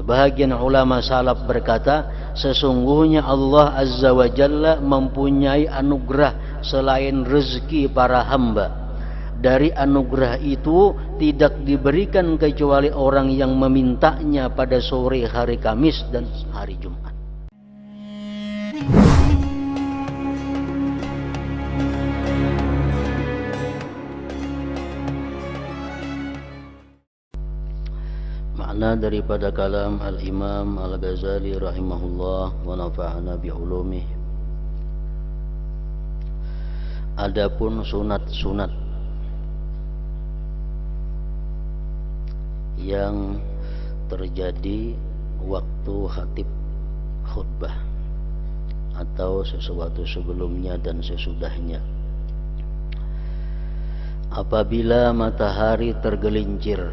Sebahagian ulama salaf berkata, sesungguhnya Allah Azza wa Jalla mempunyai anugerah selain rezeki para hamba. Dari anugerah itu tidak diberikan kecuali orang yang memintanya pada sore hari Kamis dan hari Jumat. Makna daripada kalam Al-Imam Al-Ghazali rahimahullah wa nafa'ana bi'ulumih. Adapun sunat-sunat yang terjadi waktu khatib khutbah atau sesuatu sebelumnya dan sesudahnya. Apabila matahari tergelincir,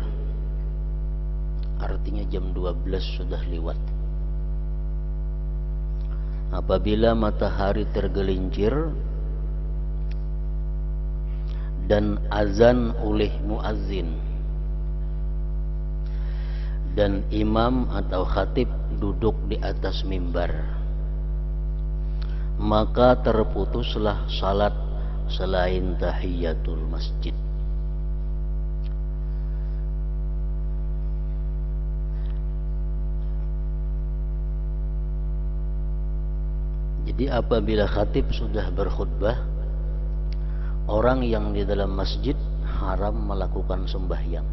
artinya jam 12 sudah lewat. Apabila matahari tergelincir dan azan oleh muazzin dan imam atau khatib duduk di atas mimbar, maka terputuslah salat selain tahiyatul masjid. Jadi apabila khatib sudah berkhutbah, orang yang di dalam masjid haram melakukan sembahyang.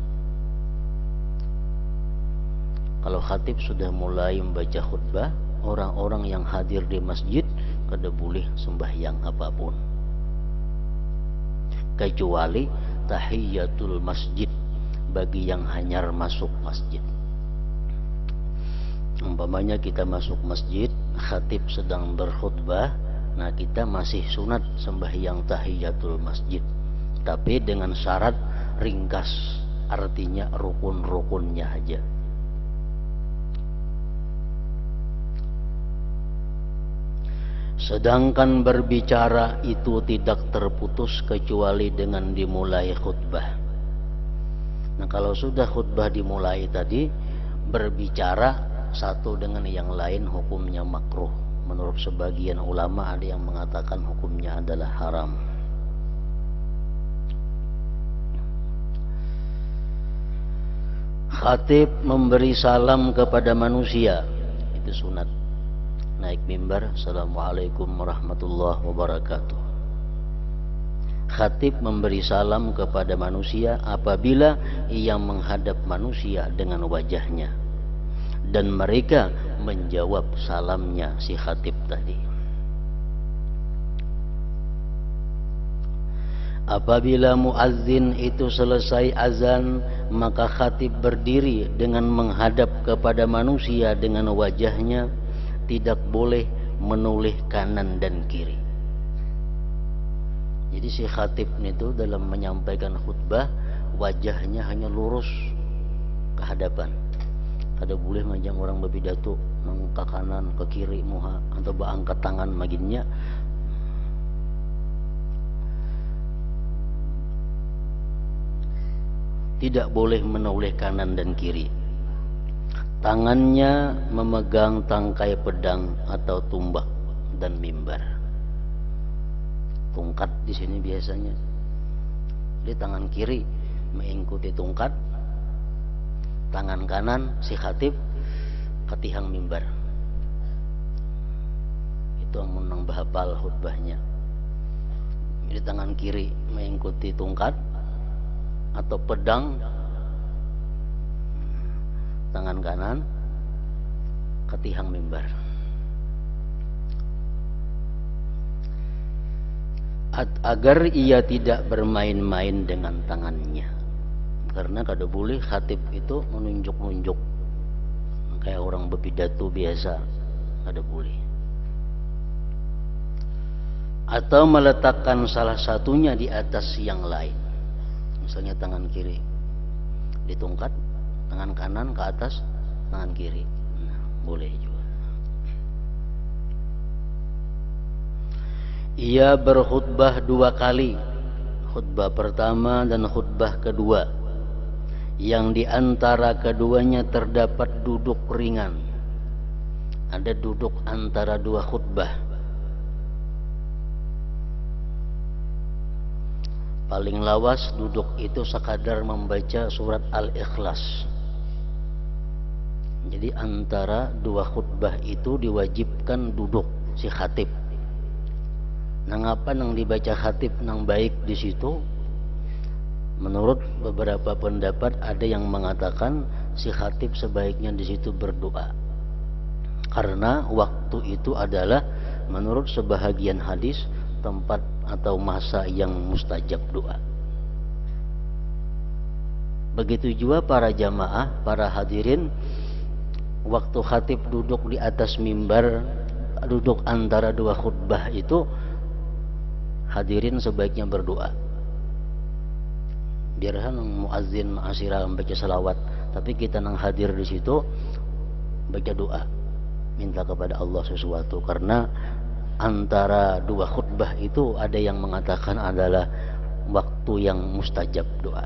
Kalau khatib sudah mulai membaca khutbah, orang-orang yang hadir di masjid kada boleh sembahyang apapun, kecuali tahiyatul masjid bagi yang hanyar masuk masjid. Umpamanya kita masuk masjid, khatib sedang berkhutbah, nah kita masih sunat sembahyang tahiyatul masjid, tapi dengan syarat ringkas, artinya rukun-rukunnya aja. Sedangkan berbicara itu tidak terputus kecuali dengan dimulai khutbah. Nah kalau sudah khutbah dimulai tadi, berbicara satu dengan yang lain hukumnya makruh. Menurut sebagian ulama ada yang mengatakan hukumnya adalah haram. Khatib memberi salam kepada manusia, itu sunat. Naik mimbar, assalamualaikum warahmatullahi wabarakatuh. Khatib memberi salam kepada manusia apabila ia menghadap manusia dengan wajahnya, dan mereka menjawab salamnya si khatib tadi. Apabila muazzin itu selesai azan, maka khatib berdiri dengan menghadap kepada manusia dengan wajahnya, tidak boleh menoleh kanan dan kiri. Jadi si khatib itu dalam menyampaikan khutbah, wajahnya hanya lurus ke hadapan. Kada boleh macam orang berpidato ke kanan ke kiri muha atau angkat tangan maginnya. Tidak boleh menoleh kanan dan kiri. Tangannya memegang tangkai pedang atau tumbak dan mimbar. Tungkat di sini biasanya. Di tangan kiri mengikuti tungkat, tangan kanan si khatib ketihang mimbar. Itu yang menang bahapal khutbahnya. Di tangan kiri mengikuti tungkat atau pedang, tangan kanan ketihang mimbar. Agar ia tidak bermain-main dengan tangannya, karena kada boleh khatib itu menunjuk-nunjuk kayak orang berpidato biasa, kada boleh. Atau meletakkan salah satunya di atas yang lain, misalnya tangan kiri ditungkat, tangan kanan ke atas tangan kiri, nah, boleh juga. Ia berkhutbah 2 kali, khutbah pertama dan khutbah kedua. yang di antara keduanya terdapat duduk ringan. Ada duduk antara dua khutbah. Paling lawas duduk itu sekadar membaca surat Al-Ikhlas. Jadi antara dua khutbah itu diwajibkan duduk si khatib. Nang apa nang dibaca khatib nang baik di situ? Menurut beberapa pendapat ada yang mengatakan si khatib sebaiknya di situ berdoa. Karena waktu itu adalah menurut sebahagian hadis tempat atau masa yang mustajab doa. Begitu juga para jamaah, para hadirin, waktu khatib duduk di atas mimbar, duduk antara dua khutbah itu, hadirin sebaiknya berdoa. Biarlah nang muazzin ma'asirah membaca salawat, tapi kita nang hadir di situ baca doa, minta kepada Allah sesuatu. Karena antara dua khutbah itu ada yang mengatakan adalah waktu yang mustajab doa.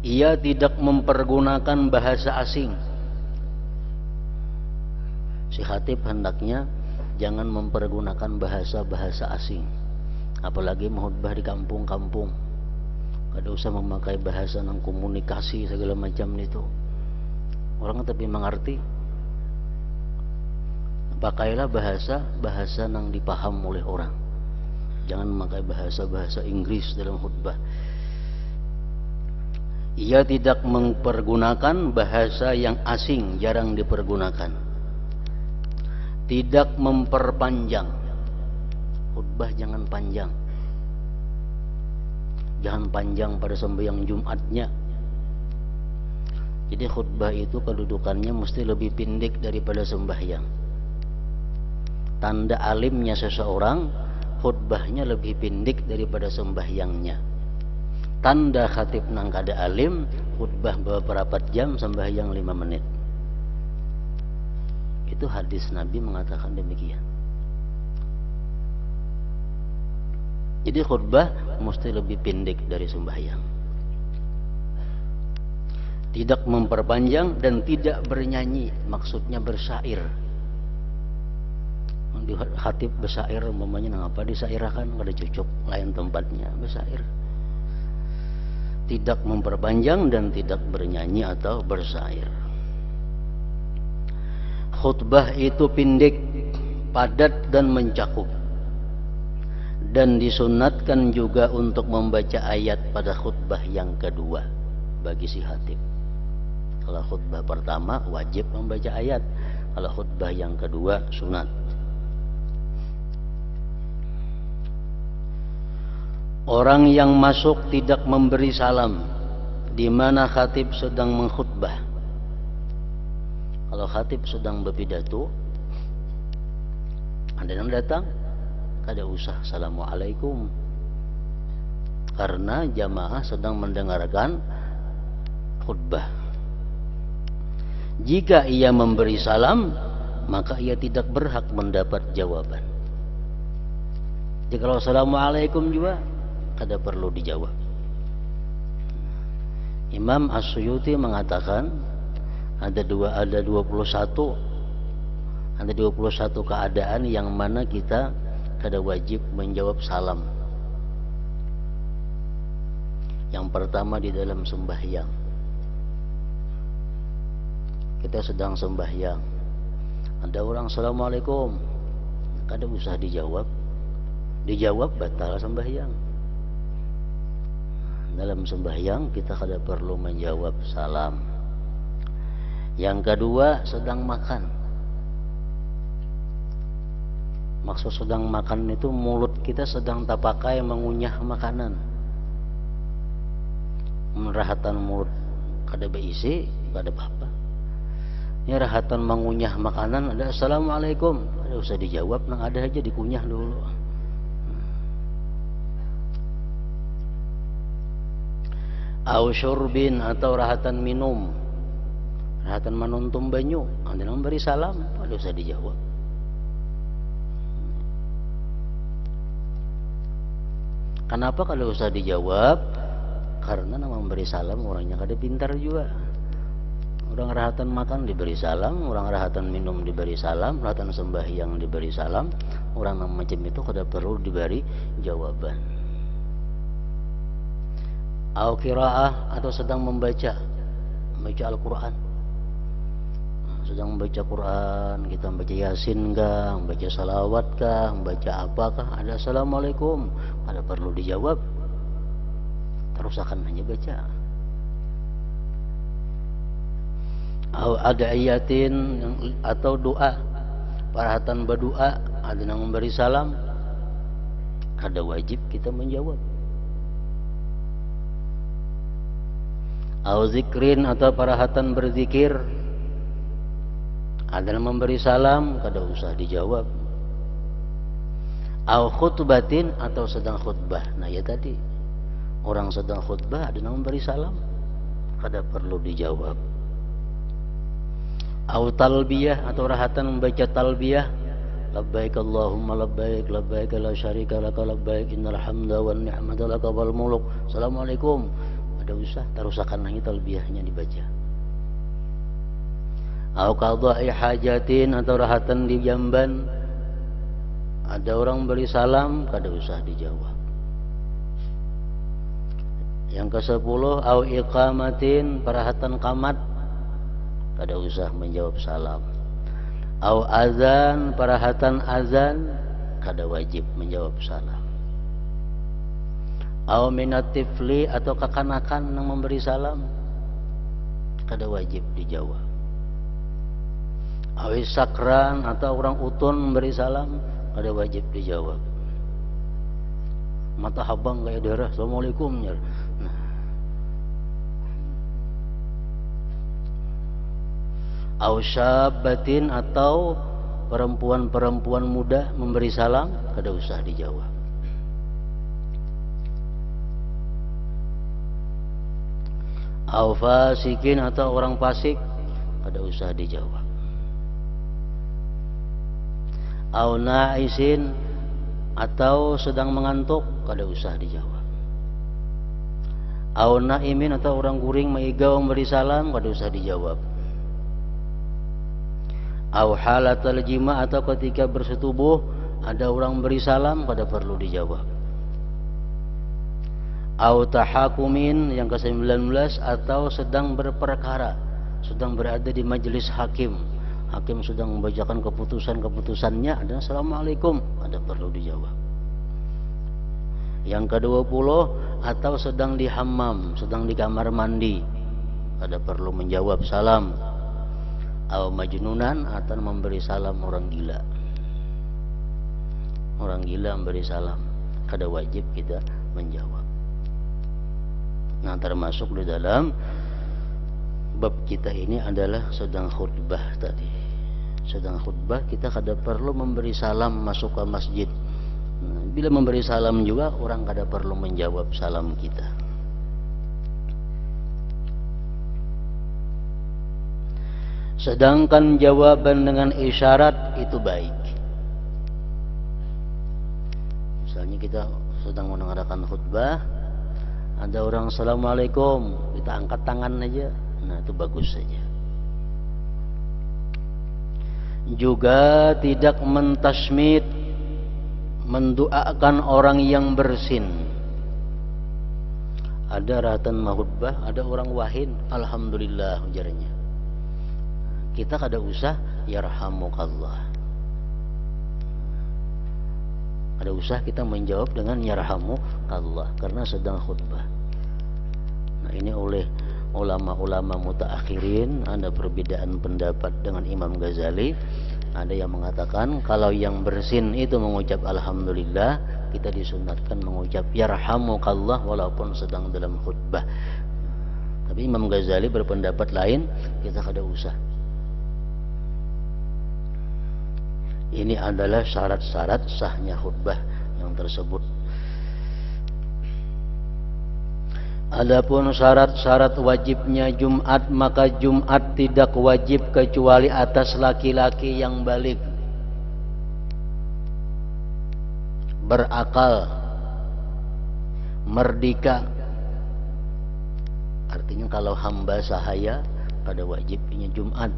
Ia tidak mempergunakan bahasa asing. Si khatib hendaknya jangan mempergunakan bahasa-bahasa asing. Apalagi khutbah di kampung-kampung. Kada usah memakai bahasa nang komunikasi segala macam itu. Orang tapi mengerti. Pakailah bahasa nang dipaham oleh orang. Jangan memakai bahasa-bahasa Inggris dalam khutbah. Ia tidak mempergunakan bahasa yang asing, jarang dipergunakan. Tidak memperpanjang. Khutbah jangan panjang. Jangan panjang pada sembahyang Jumatnya. Jadi khutbah itu kedudukannya mesti lebih pendek daripada sembahyang. Tanda alimnya seseorang, khutbahnya lebih pendek daripada sembahyangnya. Tanda khatib nang kada alim, khutbah beberapa jam, sembahyang 5 menit. Itu hadis Nabi mengatakan demikian. Jadi khutbah mesti lebih pendek dari sembahyang. Tidak memperpanjang dan tidak bernyanyi, maksudnya bersyair. Di khatib bersyair umpamanya nang apa disairakan kada cocok, lain tempatnya bersyair. Tidak memperpanjang dan tidak bernyanyi atau bersyair. Khutbah itu pendek, padat dan mencakup. Dan disunatkan juga untuk membaca ayat pada khutbah yang kedua bagi si khatib. Kalau khutbah pertama wajib membaca ayat, kalau khutbah yang kedua sunat. Orang yang masuk tidak memberi salam di mana khatib sedang mengkhutbah. Kalau khatib sedang berpidato, ada yang datang, kada usah assalamualaikum, karena jamaah sedang mendengarkan khutbah. Jika ia memberi salam, maka ia tidak berhak mendapat jawaban. Jika kalau assalamualaikum juga kada perlu dijawab. Imam As-Suyuti mengatakan ada 21 keadaan yang mana kita kada wajib menjawab salam. Yang pertama di dalam sembahyang. Kita sedang sembahyang, ada orang assalamualaikum, kada usah dijawab. Dijawab batal sembahyang. Dalam sembahyang kita kada perlu menjawab salam. Yang kedua, sedang makan. Maksud sedang makan itu mulut kita sedang tak pakai mengunyah makanan. Merahatan mulut kada berisi, kada apa-apa. Ini rahatan mengunyah makanan, ada assalamualaikum, ada usah dijawab, nang ada aja dikunyah dulu. Au syurbin atau rahatan minum, rahatan manuntum banyu, anda memberi salam, ada usah dijawab. Kenapa kalau usah dijawab? Karena nama memberi salam orangnya kada pintar juga. Orang rahatan makan diberi salam, orang rahatan minum diberi salam, rahatan sembahyang diberi salam. Orang macam itu kada perlu diberi jawaban. Au qiraah atau sedang membaca Al-Quran. Sedang membaca Quran, kita membaca Yasin kah, membaca salawat kah, membaca apakah, ada Assalamualaikum, kada perlu dijawab. Terus akan hanya baca. Ada ayatin atau doa, parahatan berdoa, ada yang memberi salam, ada wajib kita menjawab. Au zikrin atau parahatan berzikir, ada yang memberi salam, kada usah dijawab. Au khutbatin atau sedang khutbah. Nah ya tadi, orang sedang khutbah ada yang memberi salam, kada perlu dijawab. Au talbiyah atau rahatan membaca talbiyah, labbaik Allahumma labbaik, labbaik la syarika laka labbaik, innal hamda wan ni'mata laka wal mulk. Assalamualaikum. Ada usah terusakan lagi talbiyahnya dibaca. Au qadha'i hajatin atau rahatan di jamban, ada orang beri salam, kada usah dijawab. Yang ke-10, au iqamatin, parahatan qamat, kada usah menjawab salam. Au azan, parahatan azan, kada wajib menjawab salam. Au minat tifli atau kekanakan yang memberi salam, kada wajib dijawab. Au sakran atau orang utun memberi salam, kada wajib dijawab. Mata habang kayak darah, Assalamualaikum. Nah. Au syabatin atau perempuan-perempuan muda memberi salam, kada usah dijawab. Au fasikin atau orang fasik, kada usah dijawab. Au na'isin atau sedang mengantuk, kada usah dijawab. Au na'imin atau orang guring maigau memberi salam, kada usah dijawab. Au halatal jima atau ketika bersetubuh ada orang beri salam, kada perlu dijawab. Au tahakumin yang ke-19 atau sedang berperkara, sedang berada di majelis hakim. Hakim sedang membacakan keputusannya, ada Assalamualaikum, ada perlu dijawab. Yang ke-20 atau sedang di hammam, sedang di kamar mandi, ada perlu menjawab salam. Au majnunan atau memberi salam orang gila. Orang gila memberi salam, kada wajib kita menjawab. Nah, termasuk di dalam bab kita ini adalah sedang khutbah tadi. Sedang khutbah kita kada perlu memberi salam masuk ke masjid. Nah, bila memberi salam juga orang kada perlu menjawab salam kita. Sedangkan jawaban dengan isyarat itu baik. Misalnya kita sedang mendengarkan khutbah, ada orang Assalamualaikum, kita angkat tangan aja, nah itu bagus saja. Juga tidak mentasmid, mendoakan orang yang bersin. Ada rahatan mahutbah, ada orang wahin, alhamdulillah ujarnya. Kita kada usah yarhamukallah. Ada usah kita menjawab dengan yarhamukallah karena sedang khutbah. Nah, ini oleh ulama-ulama mutaakhirin ada perbedaan pendapat dengan Imam Ghazali. Ada yang mengatakan kalau yang bersin itu mengucap alhamdulillah, kita disunatkan mengucap yarhamukallah walaupun sedang dalam khutbah. Tapi Imam Ghazali berpendapat lain, kita kada usah. Ini adalah syarat-syarat sahnya khutbah yang tersebut. Adapun syarat-syarat wajibnya Jumat, maka Jumat tidak wajib kecuali atas laki-laki yang baligh, berakal, merdeka. Artinya kalau hamba sahaya pada wajibnya Jumat.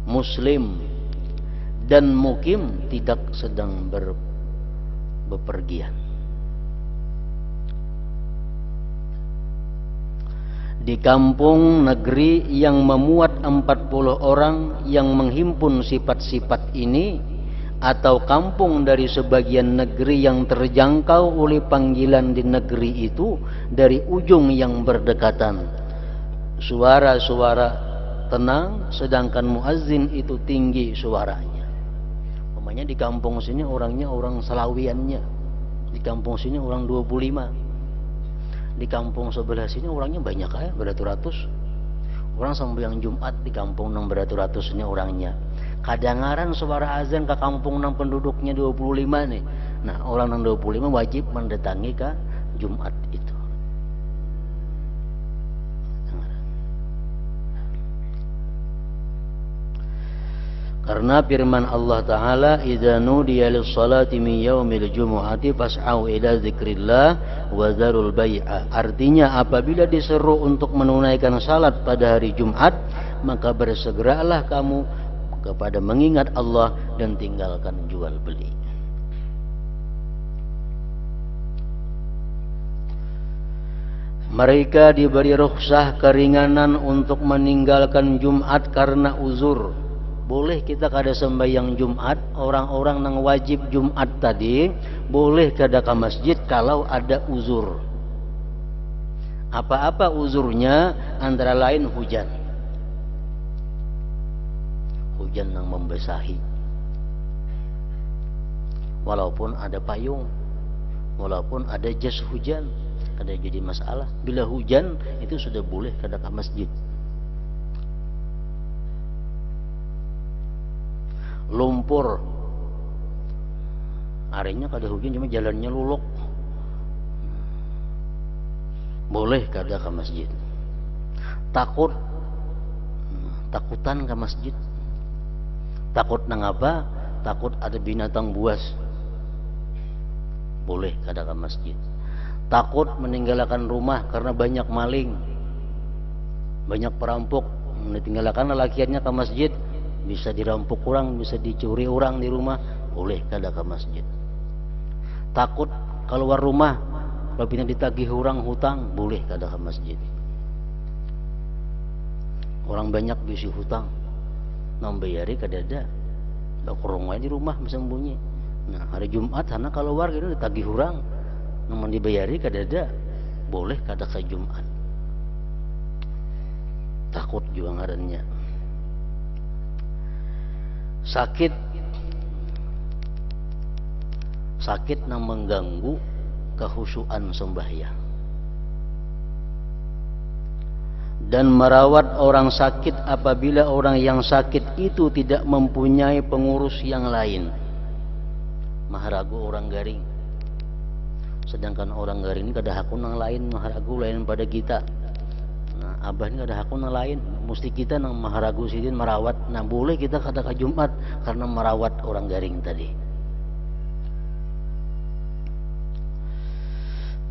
Muslim dan mukim tidak sedang bepergian. Di kampung negeri yang memuat 40 orang yang menghimpun sifat-sifat ini, atau kampung dari sebagian negeri yang terjangkau oleh panggilan di negeri itu dari ujung yang berdekatan, suara-suara tenang sedangkan muazzin itu tinggi suaranya. Umpamanya di kampung sini orangnya orang Salawiannya, di kampung sini orang 25, di kampung sebelah sini orangnya banyak ya, beratus-ratus orang. Sampai yang Jumat di kampung nang beratus-ratus ini orangnya. Kadangaran suara azan ke kampung nang penduduknya 25 nih. Nah, orang nang 25 wajib mendatangi ke Jumat itu. Karena firman Allah Ta'ala, idza nudiya lis-salati min yaumil jumu'ati fas'au ila dzikrillah wa dzarul bai'a. Artinya apabila diseru untuk menunaikan salat pada hari Jumat, maka bersegeralah kamu kepada mengingat Allah dan tinggalkan jual beli. Mereka diberi rukhsah keringanan untuk meninggalkan Jumat karena uzur. Boleh kita kada sembahyang Jumat, orang-orang yang wajib Jumat tadi boleh kada ke masjid kalau ada uzur. Apa-apa uzurnya? Antara lain hujan. Hujan yang membasahi. Walaupun ada payung, walaupun ada jas hujan, kada jadi masalah. Bila hujan itu sudah boleh kada ke masjid. Lumpur, harinya kada hujan cuma jalannya luluk, boleh kada ke masjid. Takutan ke masjid. Takut nang apa? Takut ada binatang buas, boleh kada ke masjid. Takut meninggalkan rumah karena banyak maling, banyak perampok, meninggalkan lelakiannya ke masjid, bisa dirampok orang, bisa dicuri orang di rumah, boleh kada ke masjid. Takut keluar rumah apabila ditagih orang hutang, boleh kada ke masjid. Orang banyak bisi hutang, nambayari kada ada, kurung aja di rumah bersembunyi. Nah, hari Jumat hana keluar gitu ditagih orang, namun dibayari kada ada, boleh kada ke Jumat. Takut juga ngarannya. Sakit yang mengganggu kehusuan sembahyang. Dan merawat orang sakit apabila orang yang sakit itu tidak mempunyai pengurus yang lain. Maharagu orang garing, sedangkan orang garing ini kada hakun yang lain, maharagu lain pada kita. Nah, abah ini ada hakun yang lain, mesti kita nang maharagu sidin merawat. Nah, boleh kita kada ke Jumat karena merawat orang garing tadi.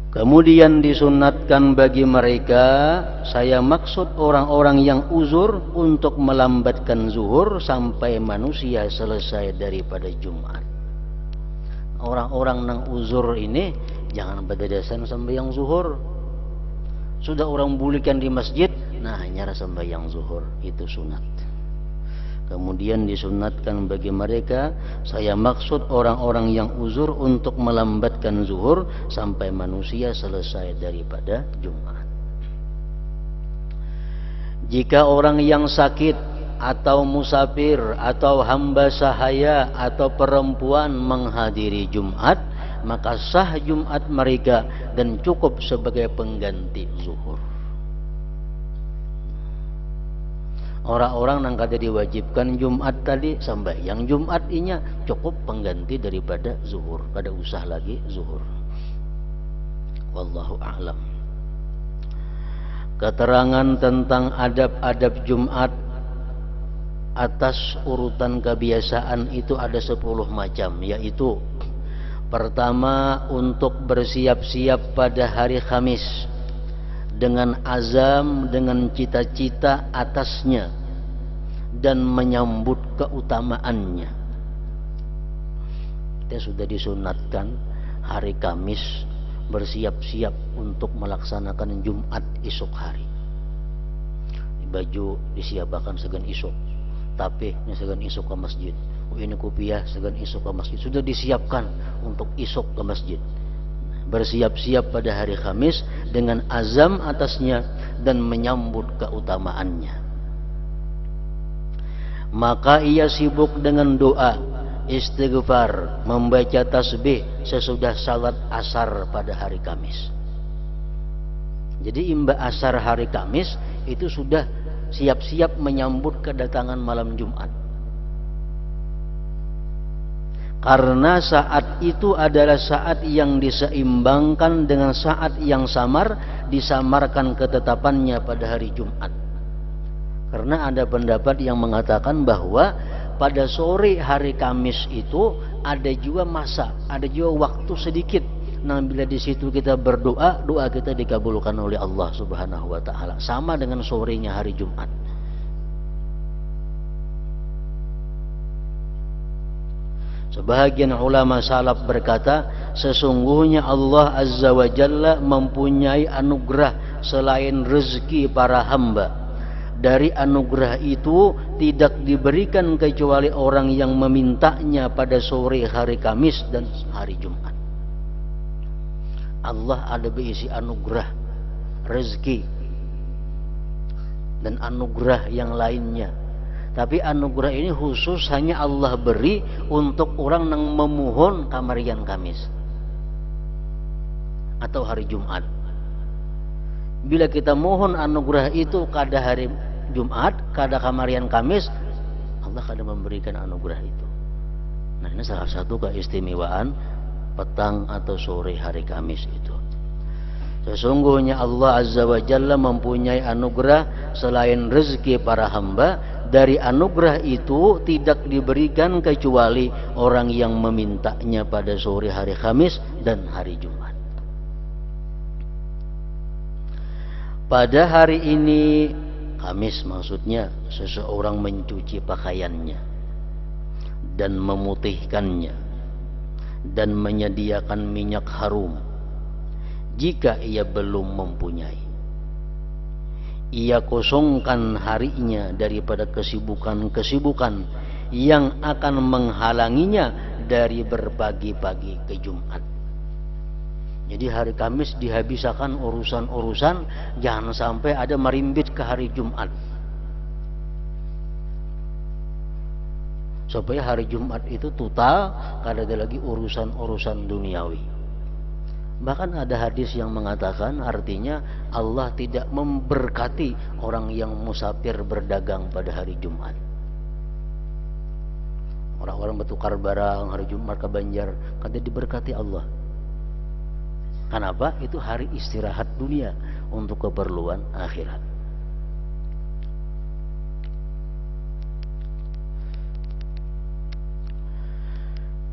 Kemudian disunatkan bagi mereka, saya maksud orang-orang yang uzur, untuk melambatkan zuhur sampai manusia selesai daripada Jumat. Orang-orang yang uzur ini jangan berdadasan sembahyang zuhur. Sudah orang bulikan di masjid, nah hanya sembahyang zuhur, itu sunat. Kemudian disunatkan bagi mereka, saya maksud orang-orang yang uzur, untuk melambatkan zuhur sampai manusia selesai daripada Jumat. Jika orang yang sakit atau musafir atau hamba sahaya atau perempuan menghadiri Jumat, maka sah Jumat mereka dan cukup sebagai pengganti zuhur. Orang-orang yang kada diwajibkan Jumat tadi, sembahyang Jumat inya cukup pengganti daripada zuhur, kada usah lagi zuhur. Wallahu a'lam. Keterangan tentang adab-adab Jumat atas urutan kebiasaan itu ada 10 macam, yaitu Pertama, untuk bersiap-siap pada hari Kamis dengan azam, dengan cita-cita atasnya dan menyambut keutamaannya. Kita sudah disunatkan hari Kamis bersiap-siap untuk melaksanakan Jumat esok hari. Baju disiapkan segan esok, tapi segan esok ke masjid. Ini kopiah segan esok ke masjid. Sudah disiapkan untuk esok ke masjid. Bersiap-siap pada hari Kamis dengan azam atasnya dan menyambut keutamaannya. Maka ia sibuk dengan doa, istighfar, membaca tasbih sesudah salat asar pada hari Kamis. Jadi imba asar hari Kamis itu sudah siap-siap menyambut kedatangan malam Jumat. Karena saat itu adalah saat yang diseimbangkan dengan saat yang samar, disamarkan ketetapannya pada hari Jumat. Karena ada pendapat yang mengatakan bahwa pada sore hari Kamis itu ada juga masa, ada juga waktu sedikit. Nah, bila di situ kita berdoa, doa kita dikabulkan oleh Allah Subhanahu wa taala, sama dengan sorenya hari Jumat. Sebahagian ulama salaf berkata, sesungguhnya Allah Azza wa Jalla mempunyai anugerah selain rezeki para hamba. Dari anugerah itu tidak diberikan kecuali orang yang memintanya pada sore hari Kamis dan hari Jumat. Allah ada berisi anugerah, rezeki, dan anugerah yang lainnya. Tapi anugerah ini khusus hanya Allah beri untuk orang yang memohon kamarian Kamis atau hari Jumat. Bila kita mohon anugerah itu kada hari Jumat, kada kamarian Kamis, Allah kada memberikan anugerah itu. Nah, ini salah satu keistimewaan petang atau sore hari Kamis itu. Sesungguhnya Allah Azza wa Jalla mempunyai anugerah selain rezeki para hamba. Dari anugerah itu tidak diberikan kecuali orang yang memintanya pada sore hari Kamis dan hari Jumat. Pada hari ini, Kamis maksudnya, seseorang mencuci pakaiannya dan memutihkannya dan menyediakan minyak harum jika ia belum mempunyai. Ia kosongkan harinya daripada kesibukan-kesibukan yang akan menghalanginya dari berbagi-bagi ke Jumat. Jadi hari Kamis dihabiskan urusan-urusan, jangan sampai ada marimbit ke hari Jumat. Supaya hari Jumat itu total, kada ada lagi urusan-urusan duniawi. Bahkan ada hadis yang mengatakan artinya Allah tidak memberkati orang yang musafir berdagang pada hari Jumat. Orang-orang bertukar barang hari Jumat ke Banjar, kada diberkati Allah. Kenapa? Itu hari istirahat dunia untuk keperluan akhirat.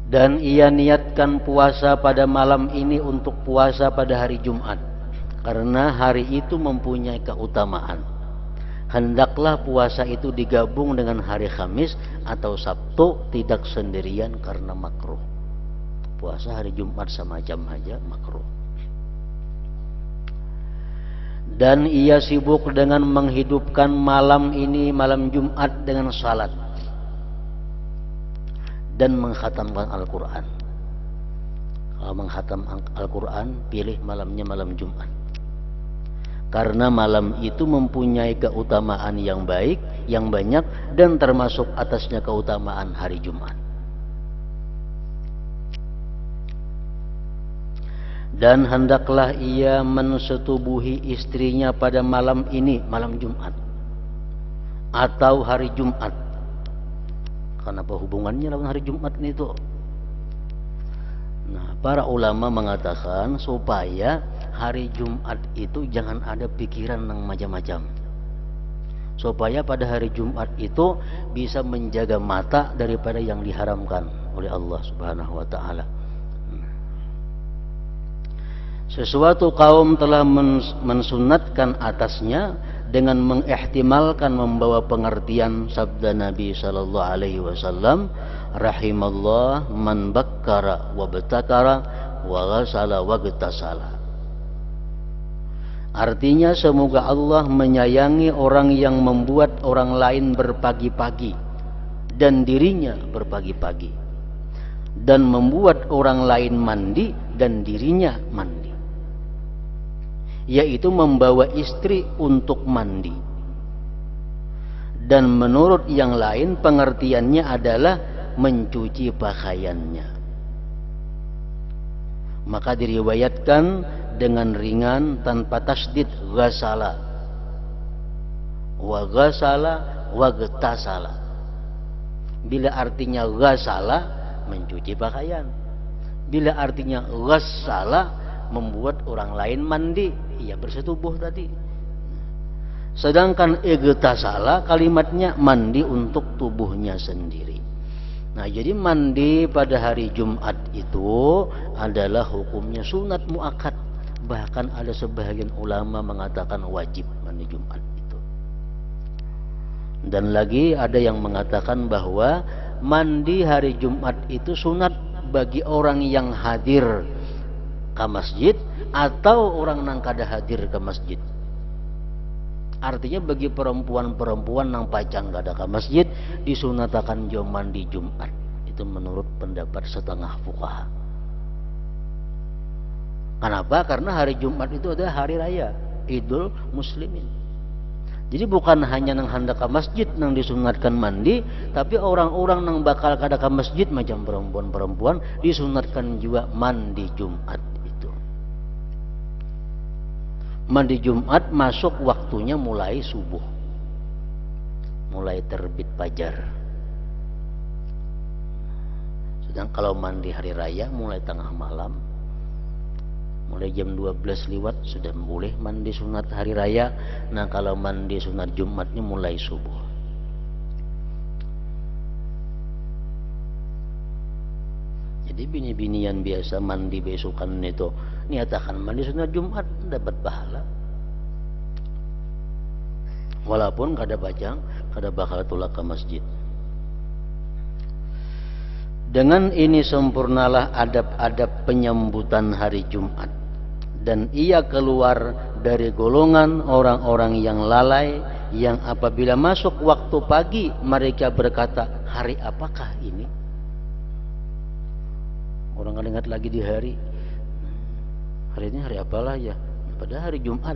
Dan ia niatkan puasa pada malam ini untuk puasa pada hari Jumat, karena hari itu mempunyai keutamaan. Hendaklah puasa itu digabung dengan hari Kamis atau Sabtu, tidak sendirian karena makruh. Puasa hari Jumat sama jam aja makruh. Dan ia sibuk dengan menghidupkan malam ini, malam Jumat, dengan salat dan mengkhatamkan Al-Quran. Kalau mengkhatam Al-Quran, pilih malamnya malam Jumat. Karena malam itu mempunyai keutamaan yang baik, yang banyak, dan termasuk atasnya keutamaan hari Jumat. Dan hendaklah ia mensetubuhi istrinya pada malam ini, malam Jumat, atau hari Jumat. Karena apa hubungannya lawan hari Jumat ini tuh? Nah, para ulama mengatakan supaya hari Jumat itu jangan ada pikiran yang macam-macam. Supaya pada hari Jumat itu bisa menjaga mata daripada yang diharamkan oleh Allah Subhanahu wa taala. Sesuatu kaum telah mensunatkan atasnya dengan mengihtimalkan membawa pengertian sabda Nabi sallallahu alaihi wasallam, rahimallah man bakkara wa betakara wa ghasala wa getasala. Artinya semoga Allah menyayangi orang yang membuat orang lain berpagi-pagi dan dirinya berpagi-pagi, dan membuat orang lain mandi dan dirinya mandi, yaitu membawa istri untuk mandi. Dan menurut yang lain pengertiannya adalah mencuci pakaiannya. Maka diriwayatkan dengan ringan tanpa tasdid, ghasala wa ghasala wa getasala. Bila artinya ghasala, mencuci pakaian. Bila artinya ghassala, membuat orang lain mandi, ia bersetubuh tadi. Sedangkan igtasala kalimatnya mandi untuk tubuhnya sendiri. Nah, jadi mandi pada hari Jumat itu adalah hukumnya sunat muakkad. Bahkan ada sebagian ulama mengatakan wajib mandi Jumat itu. Dan lagi ada yang mengatakan bahwa mandi hari Jumat itu sunat bagi orang yang hadir ke masjid atau orang nang kada hadir ke masjid. Artinya bagi perempuan-perempuan nang pacang kada ke masjid disunatakan jo mandi Jumat. Itu menurut pendapat setengah fuqaha. Kenapa? Karena hari Jumat itu adalah hari raya Idul Muslimin. Jadi bukan hanya nang hendak ke masjid nang disunatkan mandi, tapi orang-orang nang bakal kada ke masjid macam perempuan-perempuan disunatkan juga mandi Jumat itu. Mandi Jumat masuk waktunya mulai subuh, mulai terbit fajar. Sedang kalau mandi hari raya mulai tengah malam, mulai jam 12 lewat sudah boleh mandi sunat hari raya. Nah, kalau mandi sunat Jumatnya mulai subuh. Jadi bini-binian biasa mandi besokan itu niatakan mandi sunat Jumat dapat pahala. Walaupun kada bajang, kada bakal tulak ke masjid. Dengan ini sempurnalah adab-adab penyambutan hari Jumat, dan ia keluar dari golongan orang-orang yang lalai, yang apabila masuk waktu pagi mereka berkata, hari apakah ini? Orang kan ingat lagi di hari ini hari apalah ya, pada hari Jumat.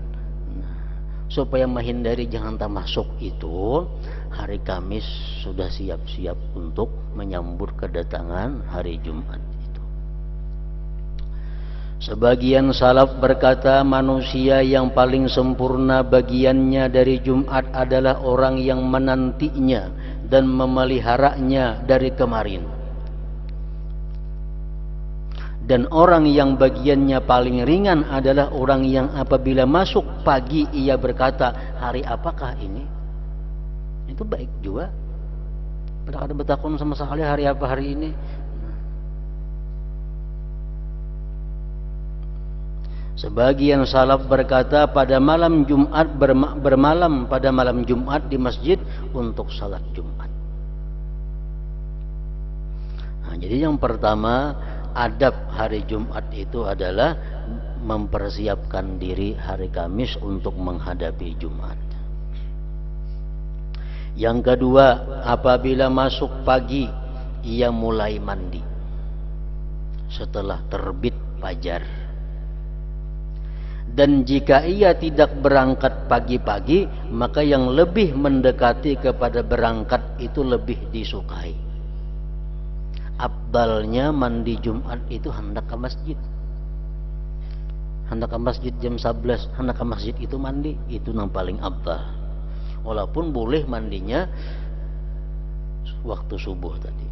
Supaya menghindari jangan tak masuk itu, hari Kamis sudah siap-siap untuk menyambut kedatangan hari Jumat itu. Sebagian salaf berkata manusia yang paling sempurna bagiannya dari Jumat adalah orang yang menantinya dan memeliharanya dari kemarin. Dan orang yang bagiannya paling ringan adalah orang yang apabila masuk pagi ia berkata, hari apakah ini? Itu baik juga. Pada kada bertakun sama sekali hari apa hari ini. Sebagian salaf berkata pada malam Jumat bermalam pada malam Jumat di masjid untuk salat Jumat. Nah, jadi yang pertama, adab hari Jumat itu adalah mempersiapkan diri hari Kamis untuk menghadapi Jumat. Yang kedua, apabila masuk pagi ia mulai mandi setelah terbit fajar. Dan jika ia tidak berangkat pagi-pagi, maka yang lebih mendekati kepada berangkat itu lebih disukai. Abdalnya mandi Jumat itu hendak ke masjid. Hendak ke masjid jam 11, hendak ke masjid itu mandi, itu yang paling abdal. Walaupun boleh mandinya waktu subuh tadi.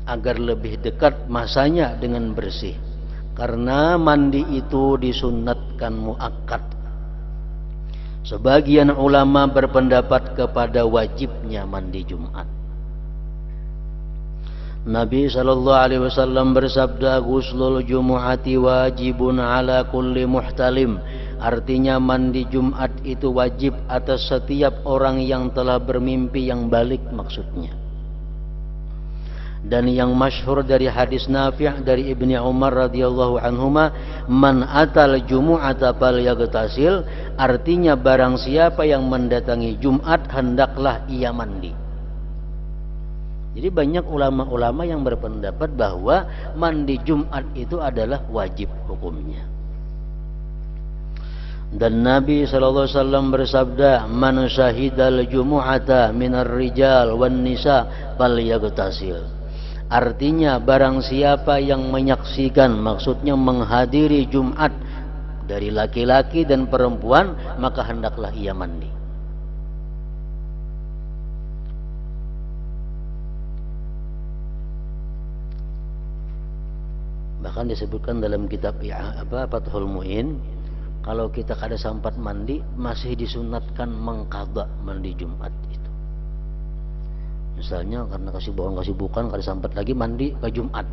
Agar lebih dekat masanya dengan bersih. Karena mandi itu disunnatkan muakkad. Sebagian ulama berpendapat kepada wajibnya mandi Jumat. Nabi sallallahu alaihi wasallam bersabda, "Ghuslul jumu'ati wajibun ala kulli muhtalim." Artinya mandi Jumat itu wajib atas setiap orang yang telah bermimpi yang balik maksudnya. Dan yang masyhur dari hadis Nafi' dari Ibni Umar radhiyallahu anhuma, "Man atal jumu'ata falyaghtasil." Artinya barang siapa yang mendatangi Jumat hendaklah ia mandi. Jadi banyak ulama-ulama yang berpendapat bahwa mandi Jumat itu adalah wajib hukumnya. Dan Nabi SAW bersabda, "Man syahidal jumu'ata minar rijal wan nisa falyaghtasil." Artinya barang siapa yang menyaksikan, maksudnya menghadiri Jumat dari laki-laki dan perempuan, maka hendaklah ia mandi. Bahkan disebutkan dalam kitab Fathul Mu'in, kalau kita kada sempat mandi masih disunatkan mengqadha mandi Jumat itu. Misalnya karena kesibukan kada sempat lagi mandi ke Jumat.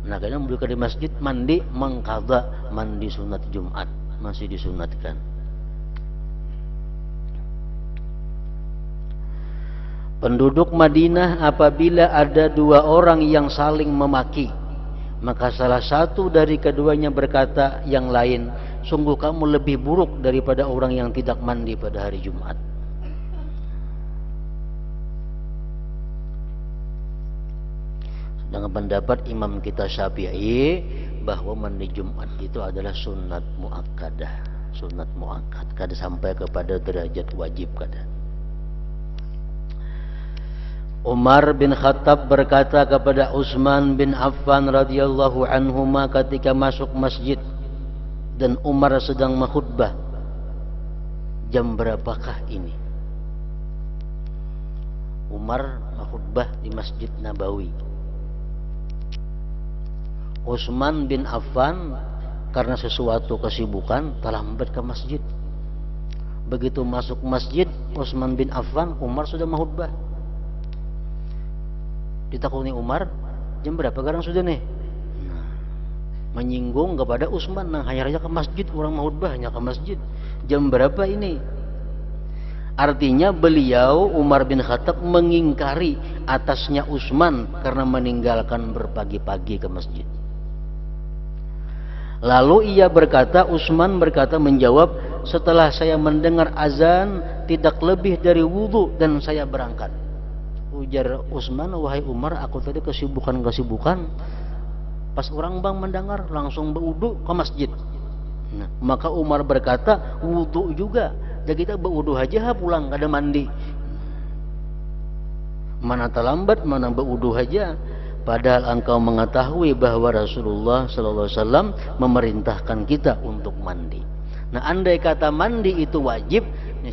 Nah, kadang mereka di masjid mandi mengqadha mandi sunat Jumat, masih disunatkan. Penduduk Madinah apabila ada dua orang yang saling memaki, maka salah satu dari keduanya berkata yang lain, "Sungguh kamu lebih buruk daripada orang yang tidak mandi pada hari Jumat." Dengan pendapat Imam kita Syafi'i bahwa mandi Jumat itu adalah sunat muakkadah, sunat muakkad, kada sampai kepada derajat wajib kada. Umar bin Khattab berkata kepada Utsman bin Affan radhiyallahu anhuma ketika masuk masjid dan Umar sedang mengkhutbah, "Jam berapakah ini?" Umar mengkhutbah di Masjid Nabawi. Utsman bin Affan karena sesuatu kesibukan terlambat ke masjid. Begitu masuk masjid Utsman bin Affan, Umar sudah mengkhutbah. Ditakuni Umar, "Jam berapa sekarang sudah nih?" Menyinggung kepada Utsman, "Nah, hanya ke masjid, orang mengkhutbah hanya ke masjid. Jam berapa ini?" Artinya beliau Umar bin Khattab mengingkari atasnya Utsman karena meninggalkan berpagi-pagi ke masjid. Lalu ia berkata, Utsman berkata menjawab, "Setelah saya mendengar azan tidak lebih dari wudu dan saya berangkat." Ujar Utsman, "Wahai Umar, aku tadi kesibukan. Pas orang bang mendengar langsung berwudu ke masjid." Nah, maka Umar berkata, "Wudu juga. Jadi kita berwudu aja pulang kada mandi. Mana terlambat, mana berwudu aja. Padahal engkau mengetahui bahwa Rasulullah sallallahu alaihi wasallam memerintahkan kita untuk mandi." Nah, andai kata mandi itu wajib,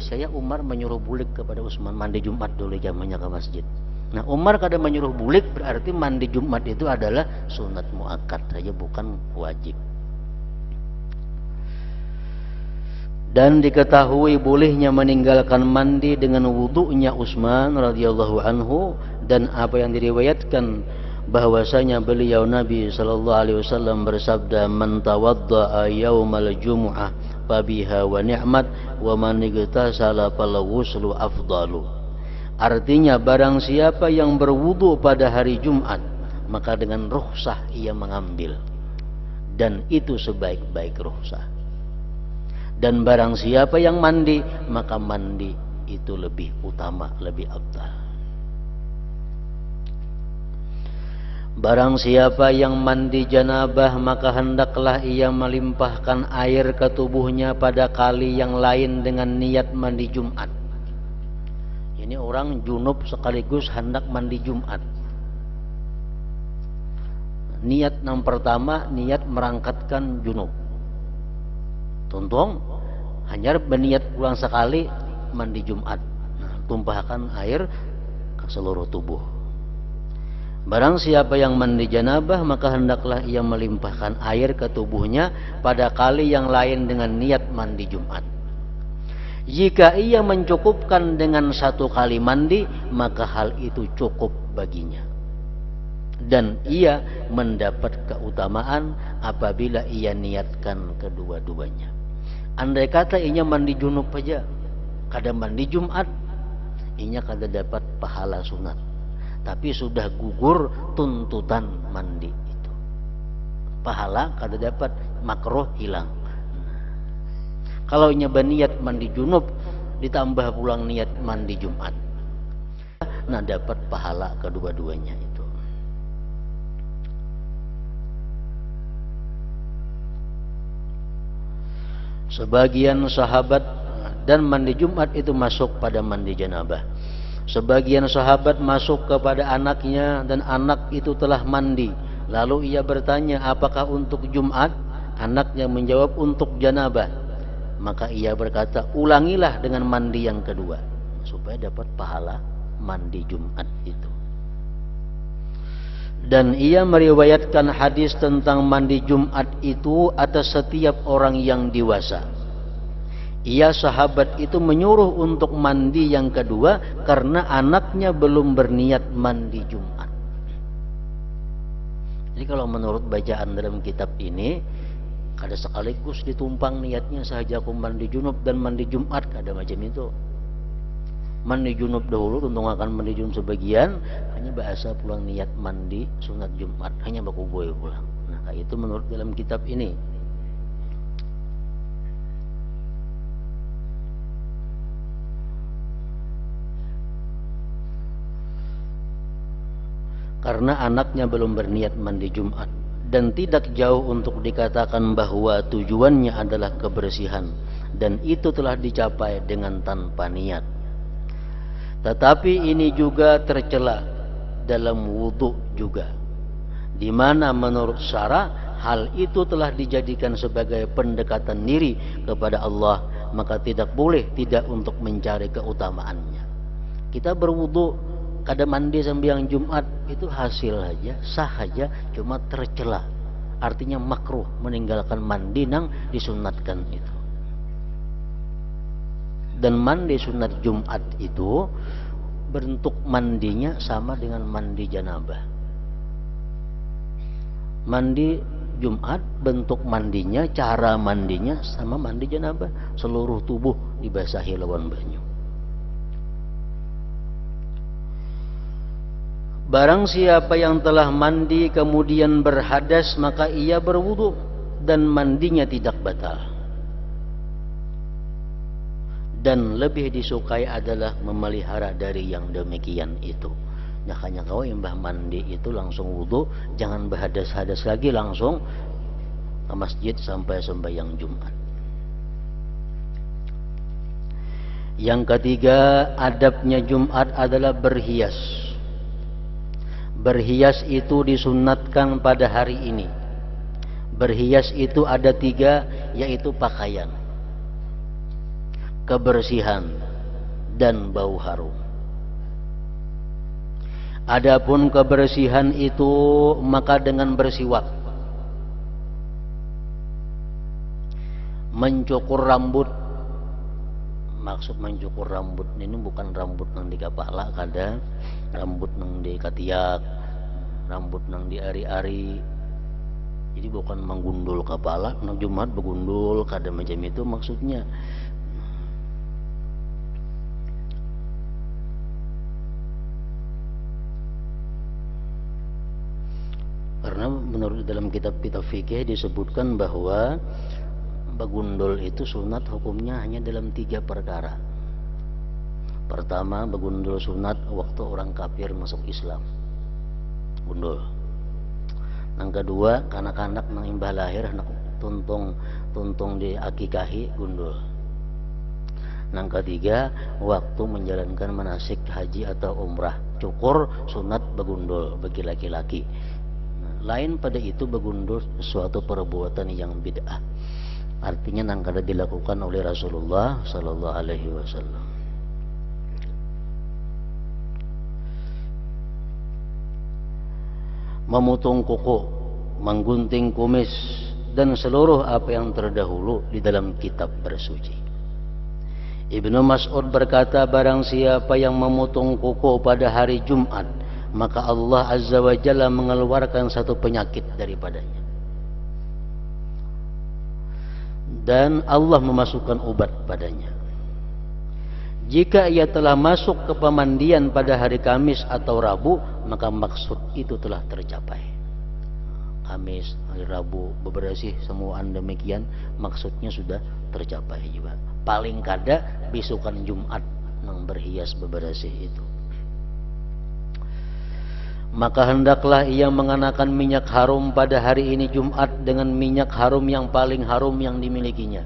saya Umar menyuruh bulik kepada Utsman, "Mandi Jumat dulu jamannya ke masjid." Nah, Umar kada menyuruh bulik, berarti mandi Jumat itu adalah sunat muakkad saja, bukan wajib. Dan diketahui bolehnya meninggalkan mandi dengan wudunya Utsman radhiyallahu anhu, dan apa yang diriwayatkan bahwasanya beliau Nabi sallallahu alaihi wasallam bersabda, "Man tawaddaa yaumal jumu'ah fabiha wa ni'mat wa man igtasala fal ghuslu afdalu." Artinya barang siapa yang berwudu pada hari Jumat, maka dengan rukhsah ia mengambil, dan itu sebaik-baik rukhsah. Dan barang siapa yang mandi, maka mandi itu lebih utama, lebih afdal. Barang siapa yang mandi janabah, maka hendaklah ia melimpahkan air ke tubuhnya pada kali yang lain dengan niat mandi Jumat. Ini orang junub sekaligus hendak mandi Jumat. Niat yang pertama, niat merangkatkan junub. Tuntung, hanya berniat ulang sekali mandi Jumat. Nah, tumpahkan air ke seluruh tubuh. Barang siapa yang mandi janabah, maka hendaklah ia melimpahkan air ke tubuhnya pada kali yang lain dengan niat mandi Jumat. Jika ia mencukupkan dengan satu kali mandi, maka hal itu cukup baginya. dan ia mendapat keutamaan apabila ia niatkan kedua-duanya. Andai kata inya mandi junub aja, kada mandi Jumat, inya kada dapat pahala sunat, tapi sudah gugur tuntutan mandi itu, pahala kada dapat, makruh hilang. Kalau inya berniat mandi junub ditambah pulang niat mandi Jumat, nah dapat pahala kedua-duanya itu. Sebagian sahabat, dan mandi Jumat itu masuk pada mandi janabah. Sebagian sahabat masuk kepada anaknya dan anak itu telah mandi. Lalu ia bertanya, apakah untuk Jumat? Anaknya menjawab, untuk janabah. Maka ia berkata, ulangilah dengan mandi yang kedua, supaya dapat pahala mandi Jumat itu. Dan ia meriwayatkan hadis tentang mandi Jumat itu atas setiap orang yang dewasa. Ia sahabat itu menyuruh untuk mandi yang kedua karena anaknya belum berniat mandi Jumat. Jadi kalau menurut bacaan dalam kitab ini, kada sekaligus ditumpang niatnya sahaja aku mandi junub dan mandi Jumat, kada macam itu. Mandi junub dahulu, tentu akan mandi junub sebagian, hanya bahasa pulang niat mandi sunat Jumat, hanya baku boy pulang. Nah, kayak itu menurut dalam kitab ini. Karena anaknya belum berniat mandi Jumat, dan tidak jauh untuk dikatakan bahwa tujuannya adalah kebersihan, dan itu telah dicapai dengan tanpa niat. Tetapi ini juga tercela dalam wudhu juga, di mana menurut syara hal itu telah dijadikan sebagai pendekatan diri kepada Allah, maka tidak boleh tidak untuk mencari keutamaannya. Kita berwudhu kada mandi sembahyang Jumat itu hasil aja, sah aja, cuma tercela. Artinya makruh meninggalkan mandi nang disunatkan itu. Dan mandi sunat Jumat itu bentuk mandinya sama dengan mandi janabah. Mandi Jumat bentuk mandinya, cara mandinya sama mandi janabah, seluruh tubuh dibasahi lawan banyu. Barang siapa yang telah mandi kemudian berhadas, maka ia berwudu dan mandinya tidak batal. Dan lebih disukai adalah memelihara dari yang demikian itu. Makanya kau imbah mandi itu langsung wudu, jangan berhadas-hadas lagi, langsung ke masjid sampai sembahyang Jumat. Yang ketiga, adabnya Jumat adalah berhias. Berhias itu disunatkan pada hari ini. Berhias itu ada 3, yaitu pakaian, kebersihan, dan bau harum. Adapun kebersihan itu maka dengan bersiwak, mencukur rambut. Maksud mencukur rambut ini bukan rambut nang di kepala, kada rambut nang di katiak, rambut nang di ari-ari. Jadi bukan menggundul kepala, nang Jumat begundul, kada macam itu maksudnya. Karena menurut dalam kitab-kitab fikih disebutkan bahwa begundul itu sunat hukumnya hanya dalam 3 perkara. Pertama, begundul sunat waktu orang kafir masuk Islam, gundul. Yang kedua, kanak-kanak nang imbah lahir, anak tuntung di akikahi, gundul. Yang ketiga, waktu menjalankan manasik haji atau umrah, cukur sunat begundul bagi laki-laki. Lain pada itu begundul suatu perbuatan yang bid'ah. Artinya nang kada dilakukan oleh Rasulullah sallallahu alaihi wasallam. Memotong kuku, menggunting kumis, dan seluruh apa yang terdahulu di dalam kitab bersuci. Ibnu Mas'ud berkata, barang siapa yang memotong kuku pada hari Jumat, maka Allah Azza wa Jalla mengeluarkan satu penyakit daripadanya. Dan Allah memasukkan obat padanya. Jika ia telah masuk ke pemandian pada hari Kamis atau Rabu, maka maksud itu telah tercapai. Kamis, hari Rabu, bebersih semuaan demikian, maksudnya sudah tercapai juga. Paling kada besokan Jumat nang berhias bebersih itu. Maka hendaklah ia mengenakan minyak harum pada hari ini Jumat dengan minyak harum yang paling harum yang dimilikinya.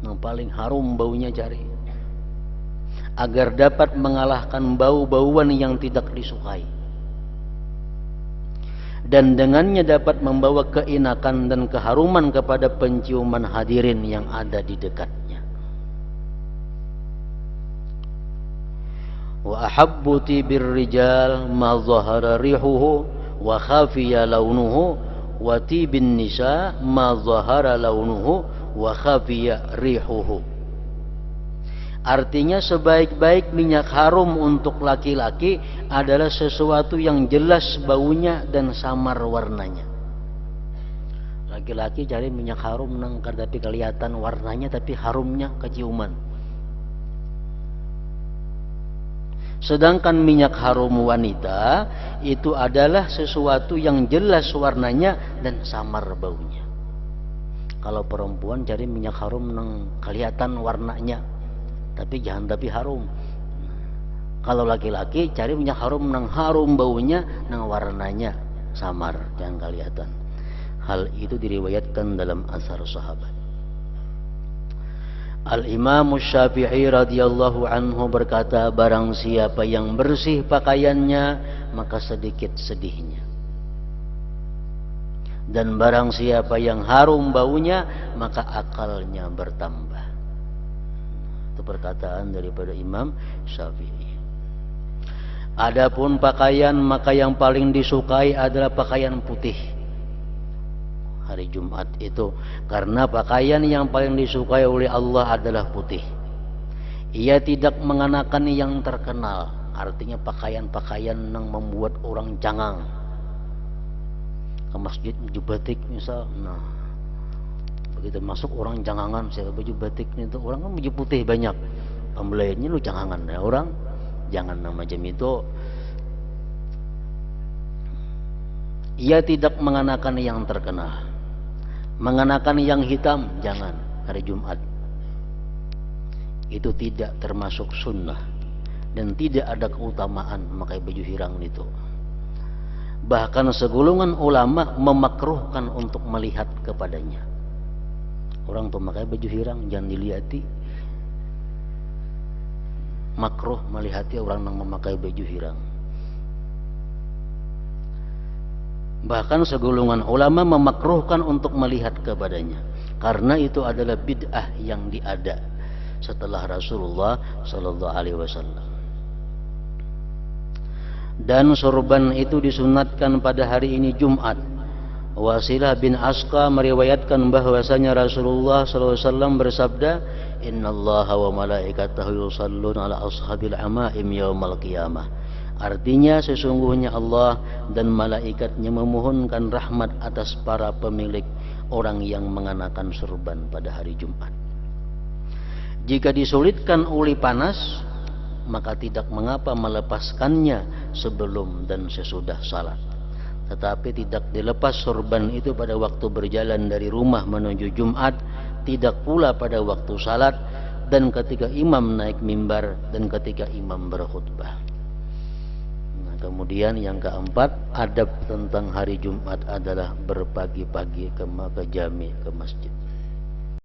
Yang paling harum baunya cari, agar dapat mengalahkan bau-bauan yang tidak disukai. Dan dengannya dapat membawa keenakan dan keharuman kepada penciuman hadirin yang ada di dekatnya. Wa ahabbu tibir rijal ma zahara rihuhu wa khafiya launuhu wa tibin nisa ma zahara launuhu wa khafiya rihuhu. Artinya sebaik-baik minyak harum untuk laki-laki adalah sesuatu yang jelas baunya dan samar warnanya. Laki-laki cari minyak harum nang tapi kelihatan warnanya tapi harumnya keciuman. Sedangkan minyak harum wanita itu adalah sesuatu yang jelas warnanya dan samar baunya. Kalau perempuan cari minyak harum nang kelihatan warnanya tapi jangan tapi harum. Kalau laki-laki cari minyak harum nang harum baunya, nang warnanya samar, jangan kelihatan. Hal itu diriwayatkan dalam asar sahabat. Al-Imam Syafi'i radhiyallahu anhu berkata, barang siapa yang bersih pakaiannya, maka sedikit sedihnya. Dan barang siapa yang harum baunya, maka akalnya bertambah. Itu perkataan daripada Imam Syafi'i. Adapun pakaian, maka yang paling disukai adalah pakaian putih hari Jumat itu, karena pakaian yang paling disukai oleh Allah adalah putih. Ia tidak mengenakan yang terkenal, artinya pakaian-pakaian yang membuat orang cangang. Ke masjid baju batik misal, nah begitu masuk orang cangangan, siapa baju batik itu, orang kan baju putih banyak, pembeliannya lu cangangan ya orang. Jangan macam itu. Ia tidak mengenakan yang terkenal, mengenakan yang hitam jangan hari Jumat. Itu tidak termasuk sunnah dan tidak ada keutamaan memakai baju hirang itu. Bahkan segolongan ulama memakruhkan untuk melihat kepadanya. Orang pemakai baju hirang jangan dilihati. Makruh melihati orang yang memakai baju hirang. Bahkan segolongan ulama memakruhkan untuk melihat kepadanya, karena itu adalah bid'ah yang diada setelah Rasulullah sallallahu alaihi wasallam. Dan sorban itu disunatkan pada hari ini Jumat. Wasilah bin Asqa meriwayatkan bahwasanya Rasulullah sallallahu alaihi wasallam bersabda, "Innallaha wa malaikatahu yusalluna ala ashabil amaim yaumal qiyamah." Artinya sesungguhnya Allah dan malaikatnya memohonkan rahmat atas para pemilik orang yang mengenakan sorban pada hari Jumat. Jika disulitkan oleh panas, maka tidak mengapa melepaskannya sebelum dan sesudah salat. Tetapi tidak dilepas sorban itu pada waktu berjalan dari rumah menuju Jumat, tidak pula pada waktu salat, dan ketika imam naik mimbar, dan ketika imam berkhutbah. Kemudian yang keempat, adab tentang hari Jumat adalah berpagi-pagi ke jami, ke masjid.